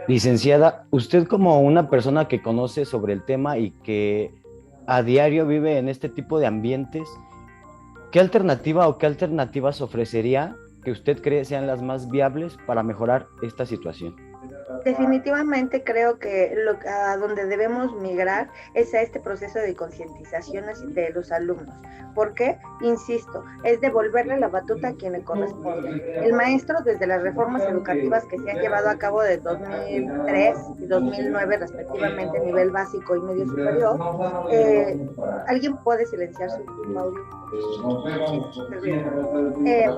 Licenciada, usted como una persona que conoce sobre el tema y que a diario vive en este tipo de ambientes, ¿qué alternativa o qué alternativas ofrecería que usted cree sean las más viables para mejorar esta situación? Definitivamente creo que a donde debemos migrar es a este proceso de concientización de los alumnos. ¿Por qué? Insisto, es devolverle la batuta a quien le corresponde. El maestro, desde las reformas educativas que se han llevado a cabo de 2003 y 2009 respectivamente, nivel básico y medio superior, ¿alguien puede silenciar su audio? Eh,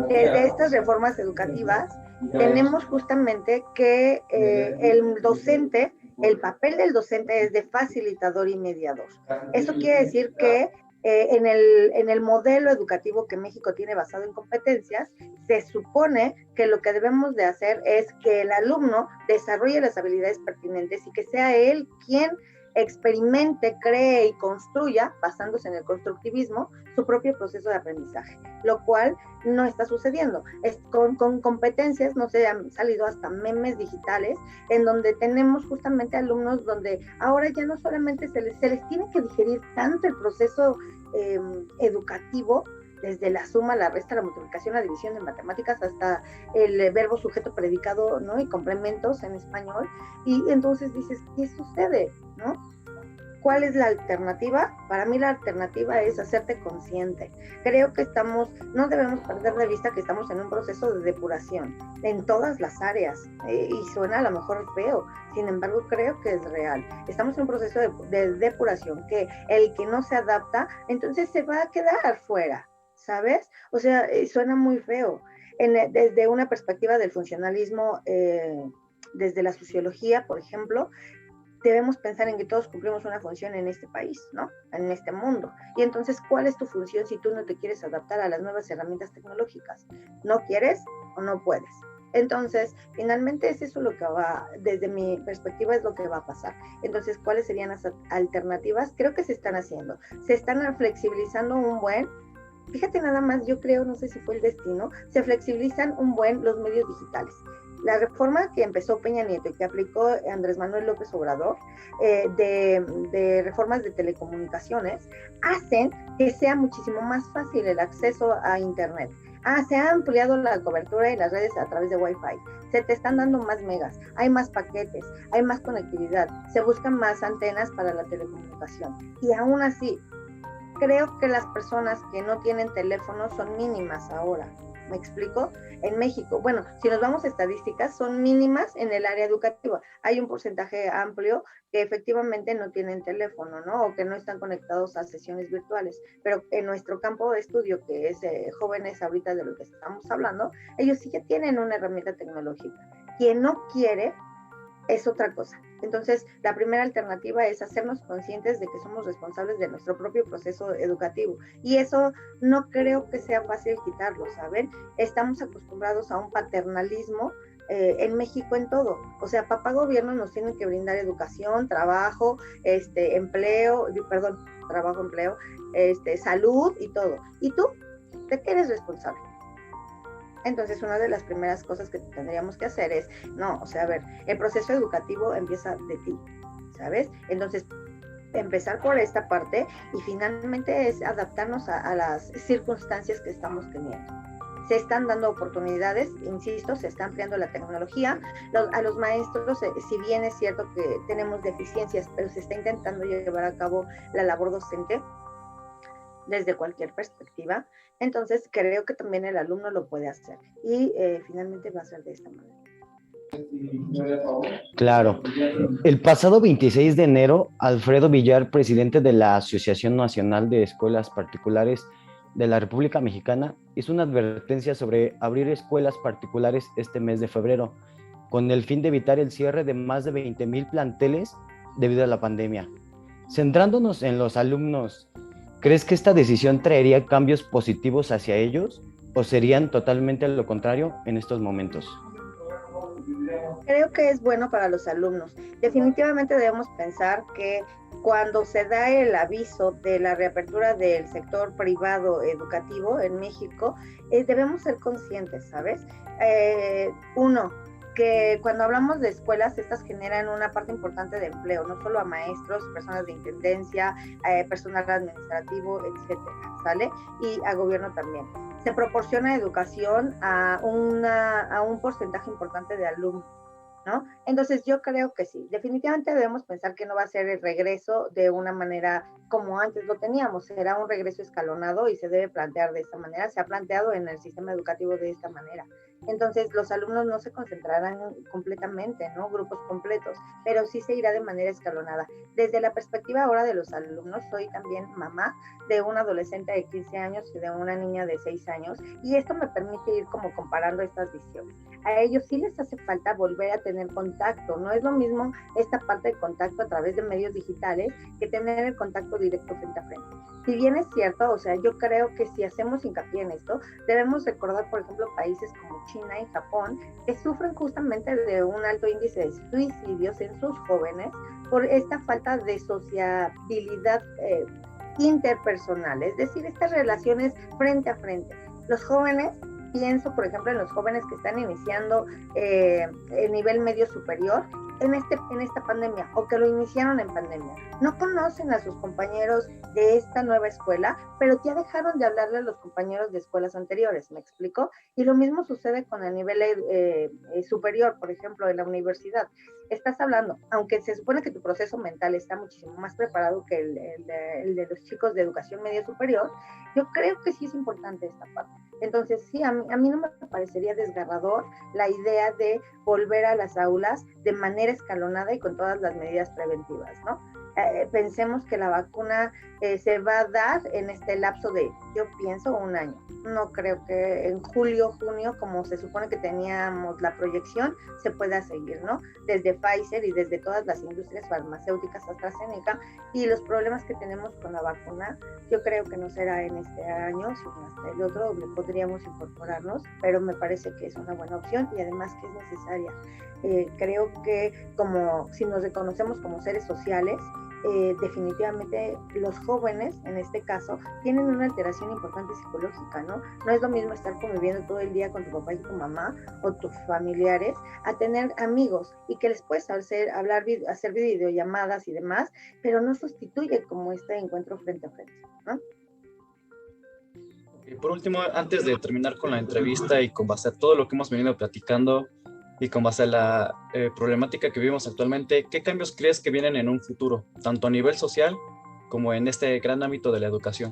de estas reformas educativas tenemos justamente que el docente, el papel del docente es de facilitador y mediador. Eso quiere decir que en el modelo educativo que México tiene basado en competencias, se supone que lo que debemos de hacer es que el alumno desarrolle las habilidades pertinentes y que sea él quien experimente, cree y construya, basándose en el constructivismo, su propio proceso de aprendizaje, lo cual no está sucediendo. Con competencias, no sé, han salido hasta memes digitales, en donde tenemos justamente alumnos donde ahora ya no solamente se les tiene que digerir tanto el proceso educativo, desde la suma, la resta, la multiplicación, la división de matemáticas, hasta el verbo, sujeto, predicado, ¿no? Y complementos en español. Y entonces dices, ¿qué sucede? ¿No? ¿Cuál es la alternativa? Para mí la alternativa es hacerte consciente. Creo que no debemos perder de vista que estamos en un proceso de depuración en todas las áreas, y suena a lo mejor feo, sin embargo creo que es real. Estamos en un proceso de depuración, que el que no se adapta, entonces se va a quedar fuera, ¿sabes? O sea, suena muy feo. Desde una perspectiva del funcionalismo, desde la sociología, por ejemplo, debemos pensar en que todos cumplimos una función en este país, ¿no? En este mundo. Y entonces, ¿cuál es tu función si tú no te quieres adaptar a las nuevas herramientas tecnológicas? ¿No quieres o no puedes? Entonces, finalmente es eso lo que desde mi perspectiva es lo que va a pasar. Entonces, ¿cuáles serían las alternativas? Creo que se están haciendo. Se están flexibilizando un buen. Fíjate nada más, yo creo, no sé si fue el destino, se flexibilizan un buen los medios digitales. La reforma que empezó Peña Nieto y que aplicó Andrés Manuel López Obrador, de reformas de telecomunicaciones, hacen que sea muchísimo más fácil el acceso a Internet. Se ha ampliado la cobertura y las redes a través de Wi-Fi. Se te están dando más megas, hay más paquetes, hay más conectividad, se buscan más antenas para la telecomunicación. Y aún así, creo que las personas que no tienen teléfono son mínimas ahora. ¿Me explico? En México, bueno, si nos vamos a estadísticas, son mínimas en el área educativa. Hay un porcentaje amplio que efectivamente no tienen teléfono, ¿no? O que no están conectados a sesiones virtuales. Pero en nuestro campo de estudio, que es jóvenes ahorita de lo que estamos hablando, ellos sí ya tienen una herramienta tecnológica. Quien no quiere es otra cosa. Entonces, la primera alternativa es hacernos conscientes de que somos responsables de nuestro propio proceso educativo. Y eso no creo que sea fácil quitarlo, ¿saben? Estamos acostumbrados a un paternalismo en México en todo. O sea, papá gobierno nos tiene que brindar educación, trabajo, empleo, perdón, trabajo, empleo, salud y todo. ¿Y tú? ¿De qué eres responsable? Entonces, una de las primeras cosas que tendríamos que hacer es, no, o sea, a ver, el proceso educativo empieza de ti, ¿sabes? Entonces, empezar por esta parte y finalmente es adaptarnos a las circunstancias que estamos teniendo. Se están dando oportunidades, insisto, se está ampliando la tecnología. A los maestros, si bien es cierto que tenemos deficiencias, pero se está intentando llevar a cabo la labor docente desde cualquier perspectiva, entonces creo que también el alumno lo puede hacer y finalmente va a ser de esta manera. Claro. El pasado 26 de enero, Alfredo Villar, presidente de la Asociación Nacional de Escuelas Particulares de la República Mexicana, hizo una advertencia sobre abrir escuelas particulares este mes de febrero, con el fin de evitar el cierre de más de 20,000 planteles debido a la pandemia. Centrándonos en los alumnos, ¿crees que esta decisión traería cambios positivos hacia ellos o serían totalmente lo contrario en estos momentos? Creo que es bueno para los alumnos. Definitivamente debemos pensar que cuando se da el aviso de la reapertura del sector privado educativo en México, debemos ser conscientes, ¿sabes? Uno, que cuando hablamos de escuelas, estas generan una parte importante de empleo, no solo a maestros, personas de intendencia, personal administrativo, etcétera, ¿sale? Y a gobierno también. Se proporciona educación a un porcentaje importante de alumnos, ¿no? Entonces yo creo que sí, definitivamente debemos pensar que no va a ser el regreso de una manera como antes lo teníamos, será un regreso escalonado y se debe plantear de esta manera, se ha planteado en el sistema educativo de esta manera. Entonces los alumnos no se concentrarán completamente, ¿no? Grupos completos, pero sí se irá de manera escalonada. Desde la perspectiva ahora de los alumnos, soy también mamá de un adolescente de 15 años y de una niña de 6 años, y esto me permite ir como comparando estas visiones. A ellos sí les hace falta volver a tener contacto, no es lo mismo esta parte de contacto a través de medios digitales que tener el contacto directo frente a frente. Si bien es cierto, o sea, yo creo que si hacemos hincapié en esto, debemos recordar, por ejemplo, países como China y Japón, que sufren justamente de un alto índice de suicidios en sus jóvenes por esta falta de sociabilidad interpersonal, es decir, estas relaciones frente a frente. Los jóvenes, pienso por ejemplo en los jóvenes que están iniciando el nivel medio superior en esta pandemia o que lo iniciaron en pandemia, no conocen a sus compañeros de esta nueva escuela, pero ya dejaron de hablarle a los compañeros de escuelas anteriores, ¿me explico? Y lo mismo sucede con el nivel superior, por ejemplo, en la universidad. Estás hablando, aunque se supone que tu proceso mental está muchísimo más preparado que el de los chicos de educación media superior, yo creo que sí es importante esta parte. Entonces, sí, a mí no me parecería desgarrador la idea de volver a las aulas de manera escalonada y con todas las medidas preventivas, ¿no? Pensemos que la vacuna se va a dar en este lapso de, yo pienso, un año. No creo que en julio, junio, como se supone que teníamos la proyección, se pueda seguir, ¿no? Desde Pfizer y desde todas las industrias farmacéuticas AstraZeneca, y los problemas que tenemos con la vacuna, yo creo que no será en este año, sino hasta el otro, donde podríamos incorporarnos, pero me parece que es una buena opción y además que es necesaria. Creo que como si nos reconocemos como seres sociales, definitivamente los jóvenes, en este caso, tienen una alteración importante psicológica, ¿no? No es lo mismo estar conviviendo todo el día con tu papá y tu mamá o tus familiares a tener amigos y que les puedes hacer videollamadas y demás, pero no sustituye como este encuentro frente a frente, ¿no? Y por último, antes de terminar con la entrevista y con base a todo lo que hemos venido platicando y con base a la problemática que vivimos actualmente, ¿qué cambios crees que vienen en un futuro, tanto a nivel social como en este gran ámbito de la educación?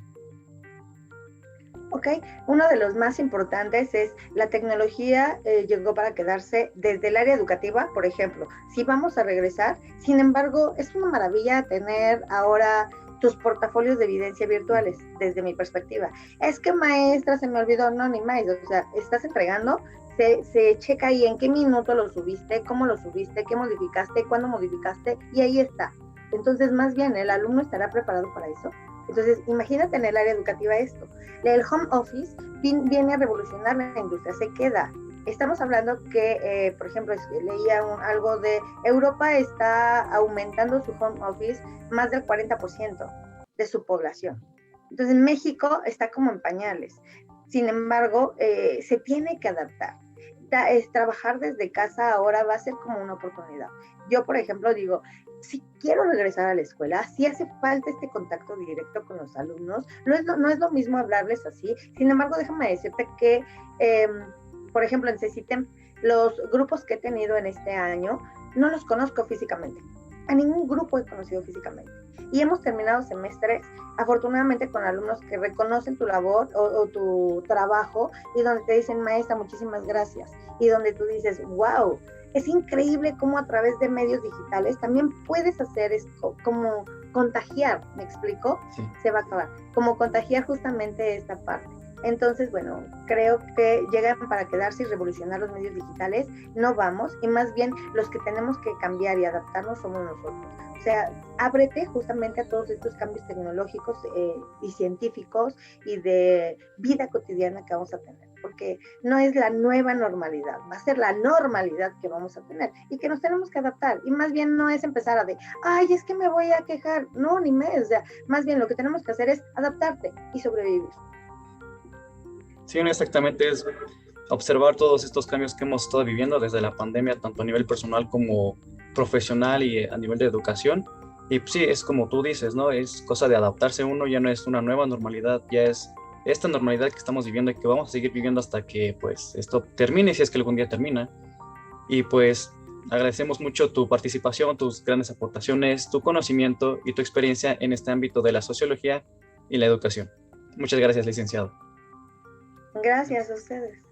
Ok, uno de los más importantes es la tecnología llegó para quedarse desde el área educativa, por ejemplo, si vamos a regresar, sin embargo, es una maravilla tener ahora tus portafolios de evidencia virtuales, desde mi perspectiva. Es que maestra, se me olvidó, no, ni más, o sea, estás entregando, se checa ahí en qué minuto lo subiste, cómo lo subiste, qué modificaste, cuándo modificaste, y ahí está. Entonces, más bien, el alumno estará preparado para eso. Entonces, imagínate en el área educativa esto. El home office viene a revolucionar la industria, se queda. Estamos hablando que, por ejemplo, leía algo de Europa está aumentando su home office más del 40% de su población. Entonces, México está como en pañales. Sin embargo, se tiene que adaptar. Trabajar desde casa ahora va a ser como una oportunidad. Yo, por ejemplo, digo, si quiero regresar a la escuela, si hace falta este contacto directo con los alumnos, no es lo mismo hablarles así. Sin embargo, déjame decirte que, por ejemplo, en CECITEM, los grupos que he tenido en este año, no los conozco físicamente. A ningún grupo he conocido físicamente. Y hemos terminado semestres, afortunadamente, con alumnos que reconocen tu labor o tu trabajo y donde te dicen, maestra, muchísimas gracias. Y donde tú dices, wow, es increíble cómo a través de medios digitales también puedes hacer esto, como contagiar, ¿me explico? Sí. Se va a acabar, como contagiar justamente esta parte. Entonces, bueno, creo que llegan para quedarse y revolucionar los medios digitales, no vamos, y más bien los que tenemos que cambiar y adaptarnos somos nosotros. O sea, ábrete justamente a todos estos cambios tecnológicos y científicos y de vida cotidiana que vamos a tener, porque no es la nueva normalidad, va a ser la normalidad que vamos a tener y que nos tenemos que adaptar. Y más bien no es empezar a de, ay, es que me voy a quejar, no, ni me, o sea, más bien lo que tenemos que hacer es adaptarte y sobrevivir. Sí, no, exactamente. observar todos estos cambios que hemos estado viviendo desde la pandemia, tanto a nivel personal como profesional y a nivel de educación. Y pues, sí, es como tú dices, ¿no? Es cosa de adaptarse uno, ya no es una nueva normalidad, ya es esta normalidad que estamos viviendo y que vamos a seguir viviendo hasta que pues esto termine, si es que algún día termina. Y pues agradecemos mucho tu participación, tus grandes aportaciones, tu conocimiento y tu experiencia en este ámbito de la sociología y la educación. Muchas gracias, licenciado. Gracias a ustedes.